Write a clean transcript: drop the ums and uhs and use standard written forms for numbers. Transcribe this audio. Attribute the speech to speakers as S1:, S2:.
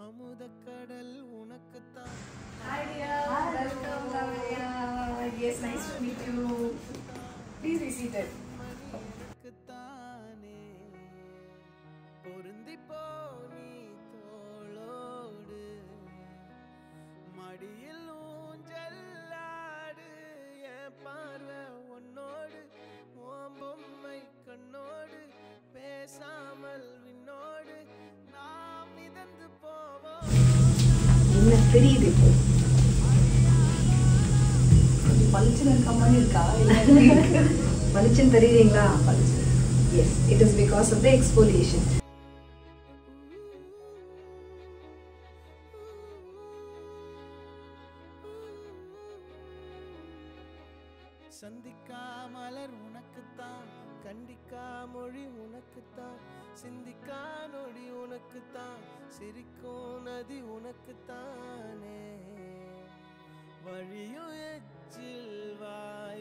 S1: அமுதக்கடல் உனக்குத்தான்.
S2: Hi dear, welcome Lavanya. Yes, nice to meet you. Please be seated.
S1: எனக்குத்தானே பொருந்தி போ நீ தோளோடு மடியில் ஊஞ்சல்லாடு என் பார்வை உன்னோடு உன் பொம்மை கண்ணோடு பேசாமல் விண்ணோடு நாம் மிதந்து போவோம்.
S2: என்ன தெரியுது இப்போ பளிச்சுன்னு இருக்க மாதிரி இருக்கா இல்லை பளிச்சுன்னு தெரியுறீங்களா பளிச்சு yes it is because of the exfoliation
S1: சந்திக்கா மலர் உனக்குத்தான், கண்டிக்கா மொழி உனக்குத்தான், சிந்திக்கா நொடி உனக்குத்தான், சிரிக்கும் நதி உனக்குத்தானே, வழியும் எச்சில் வாய்